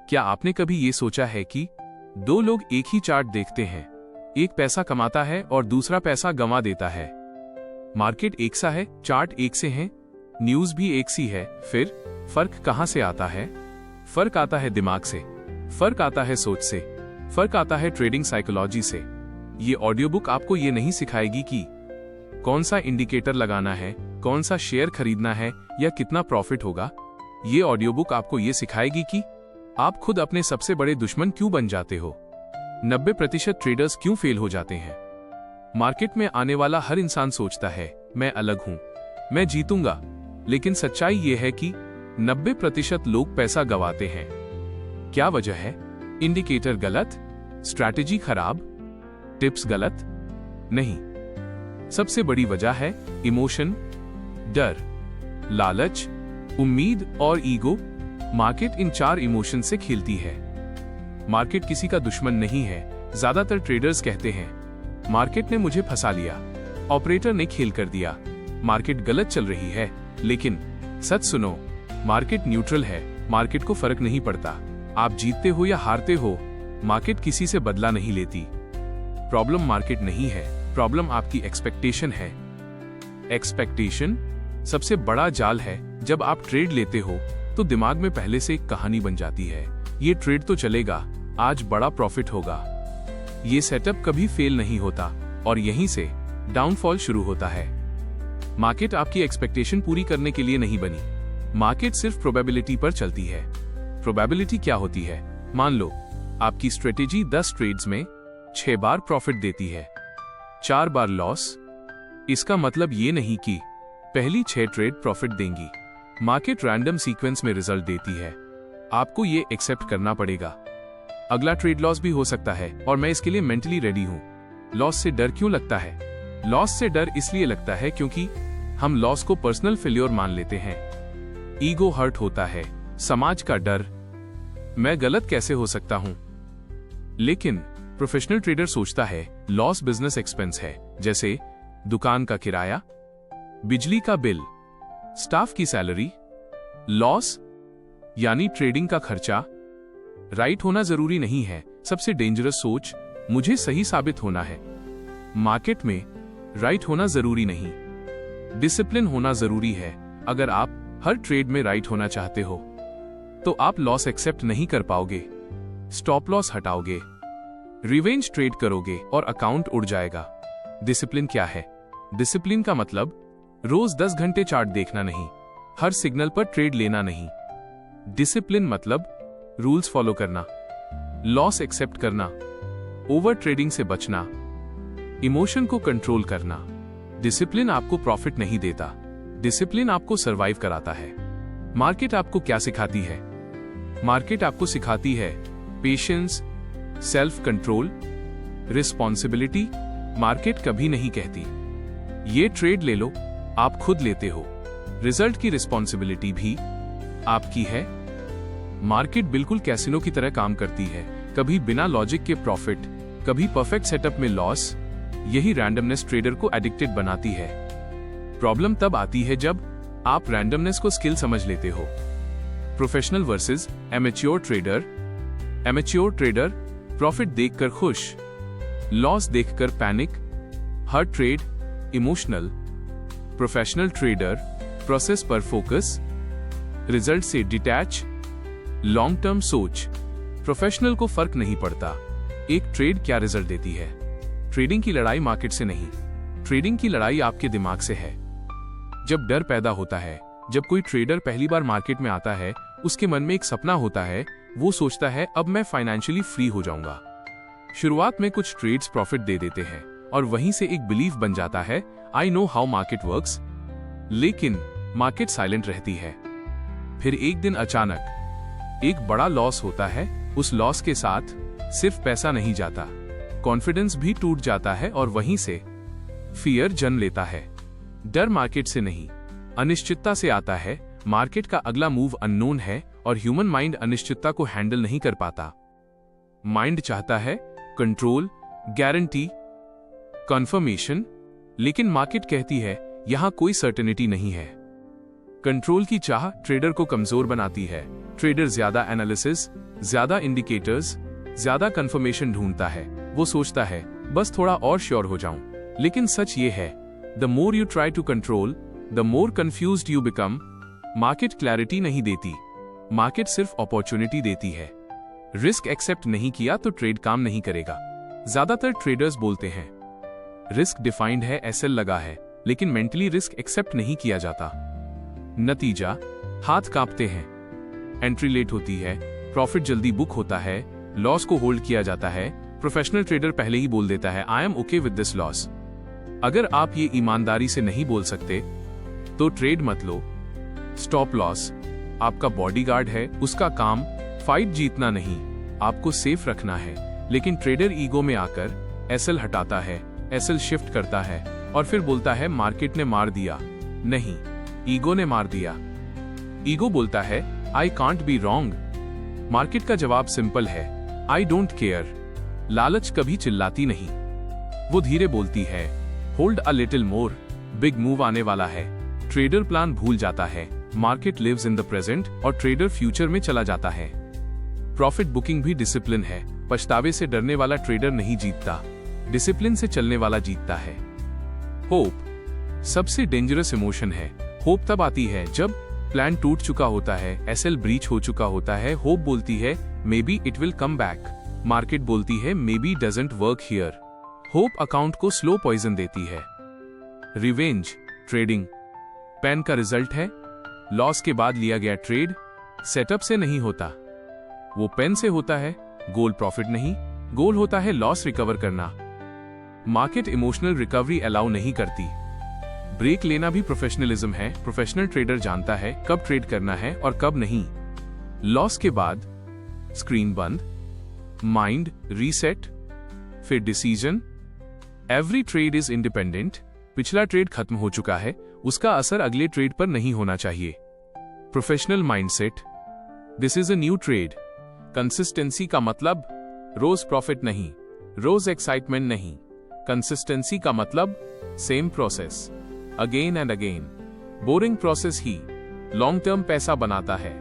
क्या आपने कभी ये सोचा है कि दो लोग एक ही चार्ट देखते हैं, एक पैसा कमाता है और दूसरा पैसा गंवा देता है। मार्केट एक सा है, चार्ट एक से हैं, न्यूज भी एक सी है, फिर फर्क कहां से आता है? फर्क आता है दिमाग से, फर्क आता है सोच से, फर्क आता है ट्रेडिंग साइकोलॉजी से। ये ऑडियो बुक आपको ये नहीं सिखाएगी कि कौन सा इंडिकेटर लगाना है, कौन सा शेयर खरीदना है या कितना प्रॉफिट होगा। ये ऑडियो बुक आपको ये सिखाएगी कि आप खुद अपने सबसे बड़े दुश्मन क्यों बन जाते हो, 90% ट्रेडर्स क्यों फेल हो जाते हैं। मार्केट में आने वाला हर इंसान सोचता है मैं अलग हूं, मैं जीतूंगा, लेकिन सच्चाई यह है कि 90% लोग पैसा गंवाते हैं। क्या वजह है? इंडिकेटर गलत, स्ट्रैटेजी खराब, टिप्स गलत? नहीं, सबसे बड़ी वजह है इमोशन, डर, लालच, उम्मीद और ईगो। मार्केट इन 4 इमोशन से खेलती है। मार्केट किसी का दुश्मन नहीं है। ज्यादातर ट्रेडर्स कहते हैं मार्केट ने मुझे फंसा लिया, ऑपरेटर ने खेल कर दिया, मार्केट गलत चल रही है। लेकिन सच सुनो, मार्केट न्यूट्रल है, मार्केट को फर्क नहीं पड़ता आप जीतते हो या हारते हो, मार्केट किसी से बदला नहीं लेती। प्रॉब्लम मार्केट नहीं है, प्रॉब्लम आपकी एक्सपेक्टेशन है। एक्सपेक्टेशन सबसे बड़ा जाल है। जब आप ट्रेड लेते हो तो दिमाग में पहले से एक कहानी बन जाती है, ये ट्रेड तो चलेगा, आज बड़ा प्रॉफिट होगा। ये सेटअप कभी फेल नहीं होता और यहीं से डाउनफॉल शुरू होता है। मार्केट आपकी एक्सपेक्टेशन पूरी करने के लिए नहीं बनी, मार्केट सिर्फ प्रोबेबिलिटी पर चलती है। प्रोबेबिलिटी क्या होती है? मान लो आपकी स्ट्रेटेजी 10 ट्रेड्स में 6 बार प्रॉफिट देती है, 4 बार लॉस। इसका मतलब ये नहीं कि पहली 6 ट्रेड प्रॉफिट देंगी। मार्केट रैंडम सीक्वेंस में रिजल्ट देती है, आपको ये एक्सेप्ट करना पड़ेगा। अगला ट्रेड लॉस भी हो सकता है और मैं इसके लिए मेंटली रेडी हूं। लॉस से डर क्यों लगता है? लॉस से डर इसलिए लगता है क्योंकि हम लॉस को पर्सनल फेल्योर मान लेते हैं। ईगो हर्ट होता है, समाज का डर, मैं गलत कैसे हो सकता हूं। लेकिन प्रोफेशनल ट्रेडर सोचता है लॉस बिजनेस एक्सपेंस है, जैसे दुकान का किराया, बिजली का बिल, स्टाफ की सैलरी। लॉस यानी ट्रेडिंग का खर्चा। राइट होना जरूरी नहीं है। सबसे डेंजरस सोच, मुझे सही साबित होना है। मार्केट में राइट होना जरूरी नहीं, डिसिप्लिन होना जरूरी है। अगर आप हर ट्रेड में राइट होना चाहते हो तो आप लॉस एक्सेप्ट नहीं कर पाओगे, स्टॉप लॉस हटाओगे, रिवेंज ट्रेड करोगे और अकाउंट उड़ जाएगा। डिसिप्लिन क्या है? डिसिप्लिन का मतलब रोज 10 घंटे चार्ट देखना नहीं, हर सिग्नल पर ट्रेड लेना नहीं। डिसिप्लिन मतलब रूल्स फॉलो करना, लॉस एक्सेप्ट करना, ओवर ट्रेडिंग से बचना, इमोशन को कंट्रोल करना। डिसिप्लिन आपको प्रॉफिट नहीं देता, डिसिप्लिन आपको सरवाइव कराता है। मार्केट आपको क्या सिखाती है? मार्केट आपको सिखाती है patience, self control, responsibility. Market कभी नहीं कहती ये ट्रेड ले लो, आप खुद लेते हो, रिजल्ट की रिस्पॉन्सिबिलिटी भी आपकी है। मार्केट बिल्कुल कैसीनो की तरह काम करती है, कभी बिना लॉजिक के प्रॉफिट, कभी परफेक्ट सेटअप में लॉस। यही रैंडमनेस ट्रेडर को एडिक्टेड बनाती है। प्रॉब्लम तब आती है जब आप रैंडमनेस को स्किल समझ लेते हो। Professional versus amateur trader. Amateur trader profit देखकर खुश, लॉस देखकर पैनिक, हर trade emotional. Professional trader process पर फोकस, रिजल्ट से डिटैच, लॉन्ग टर्म सोच। प्रोफेशनल को फर्क नहीं पड़ता एक ट्रेड क्या रिजल्ट देती है। ट्रेडिंग की लड़ाई मार्केट से नहीं, ट्रेडिंग की लड़ाई आपके दिमाग से है। जब डर पैदा होता है, जब कोई ट्रेडर पहली बार मार्केट में आता है, उसके मन में एक सपना होता है, वो सोचता है अब मैं फाइनेंशियली फ्री हो जाऊंगा। शुरुआत में कुछ ट्रेड्स प्रॉफिट दे देते हैं और वहीं से एक बिलीफ बन जाता है I know how market works. लेकिन मार्केट साइलेंट रहती है। फिर एक दिन अचानक एक बड़ा लॉस होता है। उस लॉस के साथ सिर्फ पैसा नहीं जाता, कॉन्फिडेंस भी टूट जाता है और वहीं से फियर जन्म लेता है। डर मार्केट से नहीं, अनिश्चितता से आता है। मार्केट का अगला मूव अननोन है और ह्यूमन माइंड अनिश्चितता को हैंडल नहीं कर पाता। माइंड चाहता है कंट्रोल, गारंटी, कंफर्मेशन, लेकिन मार्केट कहती है यहां कोई सर्टेनिटी नहीं है। कंट्रोल की चाह ट्रेडर को कमजोर बनाती है। ट्रेडर ज्यादा एनालिसिस, ज्यादा इंडिकेटर्स, ज्यादा कंफर्मेशन ढूंढता है। वो सोचता है बस थोड़ा और श्योर हो जाऊं। लेकिन सच ये है, the more you try to control, the more confused you become. Market clarity नहीं देती, मार्केट सिर्फ अपॉर्चुनिटी देती है। रिस्क एक्सेप्ट नहीं किया तो ट्रेड काम नहीं करेगा। ज्यादातर ट्रेडर्स बोलते हैं रिस्क डिफाइंड है, एसएल लगा है, लेकिन मेंटली रिस्क एक्सेप्ट नहीं किया जाता। नतीजा, हाथ कांपते हैं, एंट्री लेट होती है, प्रॉफिट जल्दी बुक होता है, लॉस को होल्ड किया जाता है। प्रोफेशनल ट्रेडर पहले ही बोल देता है I am okay with this loss. अगर आप ये ईमानदारी से नहीं बोल सकते तो ट्रेड मत लो। स्टॉप लॉस आपका बॉडीगार्ड है, उसका काम फाइट जीतना नहीं, आपको सेफ रखना है। लेकिन ट्रेडर ईगो में आकर एसएल हटाता है, एसएल शिफ्ट करता है और फिर बोलता है मार्केट ने मार दिया। नहीं, ईगो ने मार दिया। ईगो बोलता है I can't be wrong. Market का जवाब सिंपल है, आई डोंट केयर। लालच कभी चिल्लाती नहीं, वो धीरे बोलती है hold a little more, big move आने वाला है। ट्रेडर प्लान भूल जाता है, market lives in the present और ट्रेडर फ्यूचर में चला जाता है। प्रॉफिट बुकिंग भी डिसिप्लिन है। पछतावे से डरने वाला ट्रेडर नहीं जीतता, डिसिप्लिन से चलने वाला जीतता है। होप सबसे डेंजरस इमोशन है। होप तब आती है जब प्लान टूट चुका होता है, एसएल ब्रीच हो चुका होता है। होप बोलती है may be it will come back, market बोलती है may be doesn't work here. Hope account को स्लो पॉइजन देती है। रिवेंज ट्रेडिंग पेन का रिजल्ट है, लॉस के बाद लिया गया ट्रेड सेटअप से नहीं होता, वो पेन से होता है। गोल प्रॉफिट नहीं, गोल होता है लॉस रिकवर करना। मार्केट इमोशनल रिकवरी अलाउ नहीं करती। ब्रेक लेना भी प्रोफेशनलिज्म है। प्रोफेशनल ट्रेडर जानता है कब ट्रेड करना है और कब नहीं। लॉस के बाद स्क्रीन बंद, माइंड रीसेट, फिर decision. Every trade is independent. पिछला ट्रेड खत्म हो चुका है, उसका असर अगले ट्रेड पर नहीं होना चाहिए। Professional mindset, this is a new trade. Consistency का मतलब रोज प्रॉफिट नहीं, रोज एक्साइटमेंट नहीं। कंसिस्टेंसी का मतलब same process again and again. Boring process he long term पैसा बनाता है।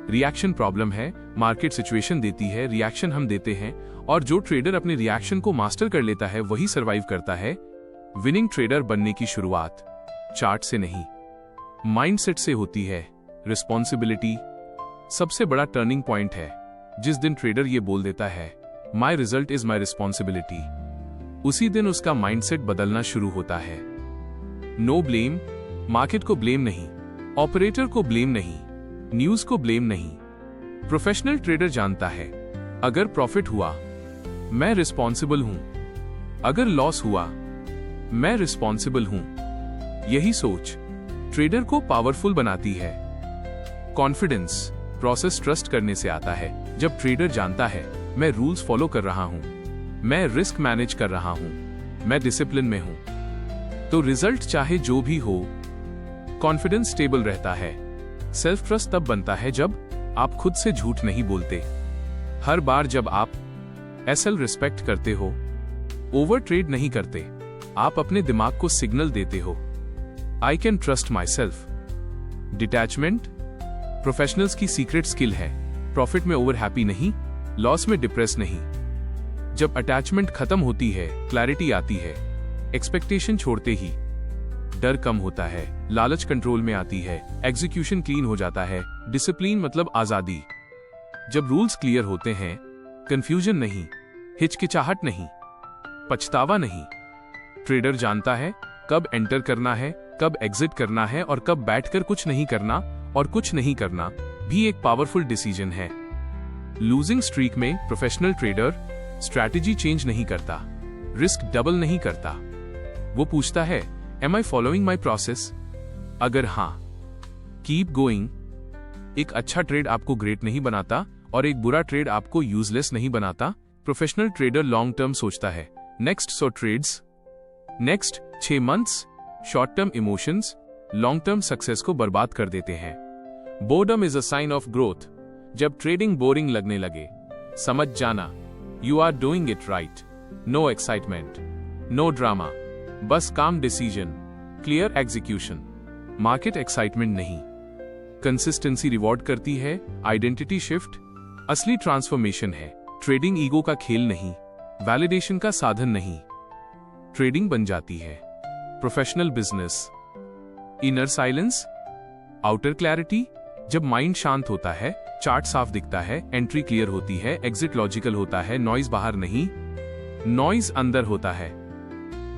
रिएक्शन प्रॉब्लम है। मार्केट सिचुएशन देती है, रिएक्शन हम देते हैं, और जो ट्रेडर अपने रिएक्शन को मास्टर कर लेता है वही सरवाइव करता है। विनिंग ट्रेडर बनने की शुरुआत चार्ट से नहीं, माइंडसेट से होती है। रिस्पॉन्सिबिलिटी सबसे बड़ा टर्निंग पॉइंट है। जिस दिन ट्रेडर ये बोल देता है माई रिजल्ट इज माई रिस्पॉन्सिबिलिटी, उसी दिन उसका माइंडसेट बदलना शुरू होता है। नो ब्लेम, मार्केट को ब्लेम नहीं, ऑपरेटर को ब्लेम नहीं, न्यूज को ब्लेम नहीं। प्रोफेशनल ट्रेडर जानता है अगर प्रॉफिट हुआ मैं रिस्पॉन्सिबल हूं, अगर लॉस हुआ मैं रिस्पॉन्सिबल हूं। यही सोच ट्रेडर को पावरफुल बनाती है। कॉन्फिडेंस प्रोसेस ट्रस्ट करने से आता है। जब ट्रेडर जानता है मैं रूल्स फॉलो कर रहा हूं, मैं रिस्क मैनेज कर रहा हूं, मैं डिसिप्लिन में हूं, तो रिजल्ट चाहे जो भी हो कॉन्फिडेंस स्टेबल रहता है। सेल्फ ट्रस्ट तब बनता है जब आप खुद से झूठ नहीं बोलते। हर बार जब आप एसएल रिस्पेक्ट करते हो, ओवर ट्रेड नहीं करते, आप अपने दिमाग को सिग्नल देते हो I can trust my self. Detachment professionals की सीक्रेट स्किल है। प्रॉफिट में ओवर हैप्पी नहीं, लॉस में डिप्रेस नहीं। जब अटैचमेंट खत्म होती है क्लैरिटी आती है। एक्सपेक्टेशन छोड़ते ही डर कम होता है, लालच कंट्रोल में आती है, एग्जीक्यूशन क्लीन हो जाता है। डिसिप्लिन मतलब आजादी। जब रूल्स क्लियर होते हैं, कंफ्यूजन नहीं, हिचकिचाहट नहीं, पछतावा नहीं। ट्रेडर जानता है कब एंटर करना है, कब एग्जिट करना है और कब बैठकर कुछ नहीं करना, और कुछ नहीं करना भी एक पावरफुल डिसीजन है। लूजिंग स्ट्रीक में प्रोफेशनल ट्रेडर स्ट्रैटेजी चेंज नहीं करता, रिस्क डबल नहीं करता। वो पूछता है am I following my process? अगर हां, कीप गोइंग। एक अच्छा ट्रेड आपको ग्रेट नहीं बनाता और एक बुरा ट्रेड आपको यूजलेस नहीं बनाता। प्रोफेशनल ट्रेडर लॉन्ग टर्म सोचता है। Next 100 trades, next 6 months. Short term emotions long term success को बर्बाद कर देते हैं। Boredom is a sign of growth. जब ट्रेडिंग बोरिंग लगने लगे, समझ जाना you are doing it right. No excitement, no drama, बस calm decision, clear execution. Market excitement नहीं, कंसिस्टेंसी रिवॉर्ड करती है। आइडेंटिटी शिफ्ट असली ट्रांसफॉर्मेशन है। ट्रेडिंग ईगो का खेल नहीं, वैलिडेशन का साधन नहीं। ट्रेडिंग बन जाती है professional business. Inner silence, outer clarity. जब माइंड शांत होता है, चार्ट साफ दिखता है, एंट्री क्लियर होती है, एग्जिट लॉजिकल होता है, नॉइज बाहर नहीं, नॉइज अंदर होता है।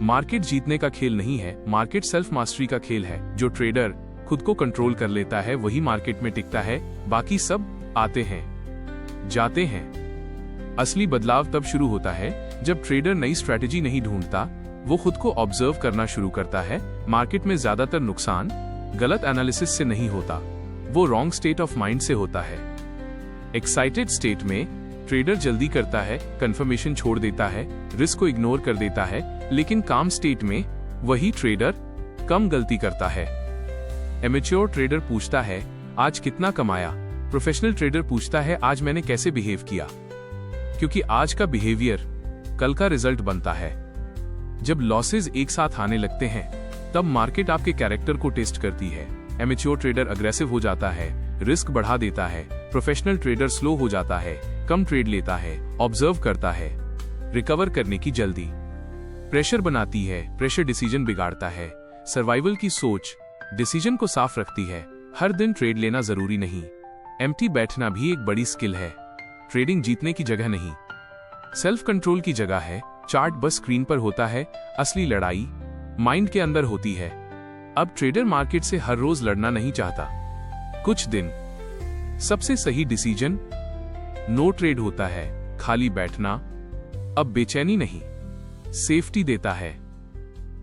मार्केट जीतने का खेल नहीं है, मार्केट सेल्फ मास्टरी का खेल है। जो ट्रेडर खुद को कंट्रोल कर लेता है वही मार्केट में टिकता है, बाकी सब आते हैं जाते हैं। असली बदलाव तब शुरू होता है जब ट्रेडर नई स्ट्रैटेजी नहीं ढूंढता, वो खुद को ऑब्जर्व करना शुरू करता है। मार्केट में ज्यादातर नुकसान गलत एनालिसिस से नहीं होता, वो रॉन्ग स्टेट ऑफ माइंड से होता है। एक्साइटेड स्टेट में ट्रेडर जल्दी करता है, कंफर्मेशन छोड़ देता है, रिस्क को इग्नोर कर देता है, लेकिन काम स्टेट में वही ट्रेडर कम गलती करता है। एमेच्योर ट्रेडर पूछता है आज कितना कमाया, प्रोफेशनल ट्रेडर पूछता है आज मैंने कैसे बिहेव किया, क्योंकि आज का बिहेवियर कल का रिजल्ट बनता है। जब लॉसेज एक साथ आने लगते हैं तब मार्केट आपके कैरेक्टर को टेस्ट करती है। एमेच्योर ट्रेडर अग्रेसिव हो जाता है, रिस्क बढ़ा देता है। प्रोफेशनल ट्रेडर स्लो हो जाता है, कम ट्रेड लेता है, ऑब्जर्व करता है। रिकवर करने की जल्दी, प्रेशर बनाती है, प्रेशर डिसीजन बिगाड़ता है। सर्वाइवल की सोच डिसीजन को साफ रखती है। हर दिन ट्रेड लेना जरूरी नहीं, एम्प्टी बैठना भी एक बड़ी स्किल है। ट्रेडिंग जीतने की जगह नहीं, सेल्फ कंट्रोल की जगह है। चार्ट बस स्क्रीन पर होता है, असली लड़ाई माइंड के अंदर होती है। अब ट्रेडर मार्केट से हर रोज लड़ना नहीं चाहता। कुछ दिन सबसे सही डिसीजन नो ट्रेड होता है, खाली बैठना। अब बेचैनी नहीं, सेफ्टी देता है।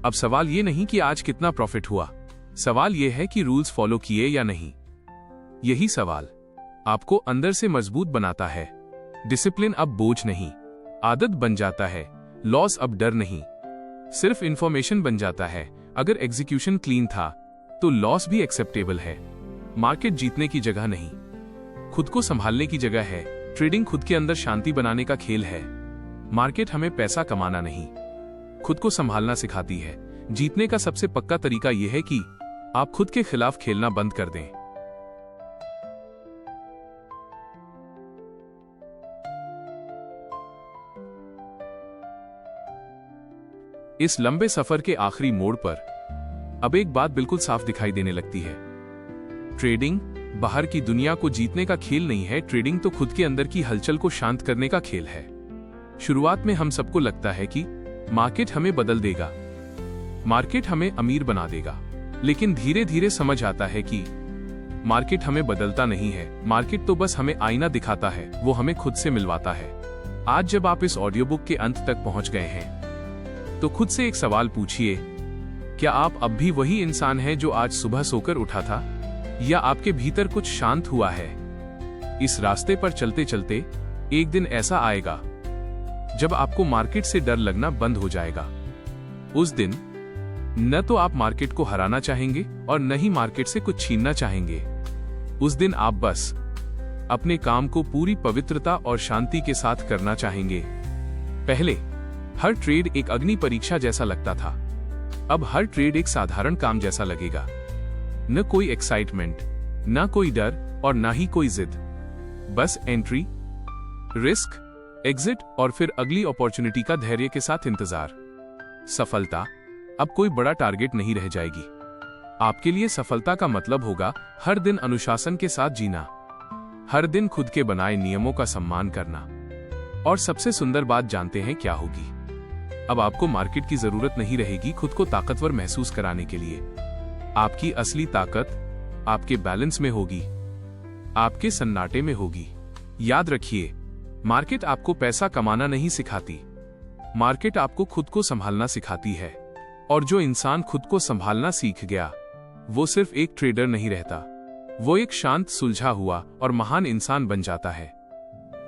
अब सवाल ये नहीं कि आज कितना प्रॉफिट हुआ, सवाल यह है कि रूल्स फॉलो किए या नहीं। यही सवाल आपको अंदर से मजबूत बनाता है। डिसिप्लिन अब बोझ नहीं, आदत बन जाता है। लॉस अब डर नहीं, सिर्फ इंफॉर्मेशन बन जाता है। अगर एग्जीक्यूशन क्लीन था तो लॉस भी एक्सेप्टेबल है। मार्केट जीतने की जगह नहीं, खुद को संभालने की जगह है। ट्रेडिंग खुद के अंदर शांति बनाने का खेल है। मार्केट हमें पैसा कमाना नहीं, खुद को संभालना सिखाती है। जीतने का सबसे पक्का तरीका यह है कि आप खुद के खिलाफ खेलना बंद कर दें। इस लंबे सफर के आखिरी मोड़ पर अब एक बात बिल्कुल साफ दिखाई देने लगती है। ट्रेडिंग बाहर की दुनिया को जीतने का खेल नहीं है, ट्रेडिंग तो खुद के अंदर की हलचल को शांत करने का खेल है। शुरुआत में हम सबको लगता है कि मार्केट हमें बदल देगा, मार्केट हमें अमीर बना देगा, लेकिन धीरे धीरे समझ आता है कि मार्केट हमें बदलता नहीं है, मार्केट तो बस हमें आईना दिखाता है, वो हमें खुद से मिलवाता है। आज जब आप इस ऑडियो बुक के अंत तक पहुंच गए हैं तो खुद से एक सवाल पूछिए, क्या आप अब भी वही इंसान हैं जो आज सुबह सोकर उठा था, या आपके भीतर कुछ शांत हुआ है? इस रास्ते पर चलते चलते एक दिन ऐसा आएगा जब आपको मार्केट से डर लगना बंद हो जाएगा। उस दिन न तो आप मार्केट को हराना चाहेंगे और न ही मार्केट से कुछ छीनना चाहेंगे। उस दिन आप बस अपने काम को पूरी पवित्रता और शांति के साथ करना चाहेंगे। पहले हर ट्रेड एक अग्नि परीक्षा जैसा लगता था, अब हर ट्रेड एक साधारण काम जैसा लगेगा। न कोई एक्साइटमेंट, न कोई डर और न ही कोई जिद, बस एंट्री, रिस्क, एग्जिट और फिर अगली अपॉर्चुनिटी का धैर्य के साथ इंतजार। सफलता अब कोई बड़ा टारगेट नहीं रह जाएगी। आपके लिए सफलता का मतलब होगा हर दिन अनुशासन के साथ जीना, हर दिन खुद के बनाए नियमों का सम्मान करना। और सबसे सुंदर बात जानते हैं क्या होगी? अब आपको मार्केट की जरूरत नहीं रहेगी खुद को ताकतवर महसूस कराने के लिए। आपकी असली ताकत आपके बैलेंस में होगी, आपके सन्नाटे में होगी। याद रखिए, मार्केट आपको पैसा कमाना नहीं सिखाती, मार्केट आपको खुद को संभालना सिखाती है। और जो इंसान खुद को संभालना सीख गया वो सिर्फ एक ट्रेडर नहीं रहता, वो एक शांत, सुलझा हुआ और महान इंसान बन जाता है।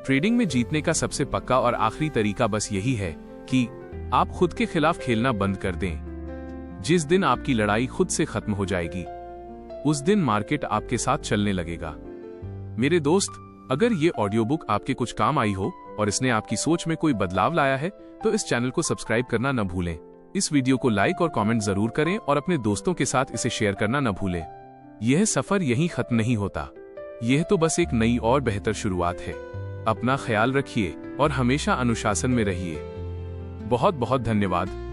ट्रेडिंग में जीतने का सबसे पक्का और आखिरी तरीका बस यही है कि आप खुद के खिलाफ खेलना बंद कर दें। जिस दिन आपकी लड़ाई खुद से खत्म हो जाएगी उस दिन मार्केट आपके साथ चलने लगेगा। मेरे दोस्त, अगर ये ऑडियो बुक आपके कुछ काम आई हो और इसने आपकी सोच में कोई बदलाव लाया है तो इस चैनल को सब्सक्राइब करना न भूलें। इस वीडियो को लाइक और कमेंट जरूर करें और अपने दोस्तों के साथ इसे शेयर करना न भूलें। यह सफर यहीं खत्म नहीं होता, यह तो बस एक नई और बेहतर शुरुआत है। अपना ख्याल रखिए और हमेशा अनुशासन में रहिए। बहुत बहुत धन्यवाद।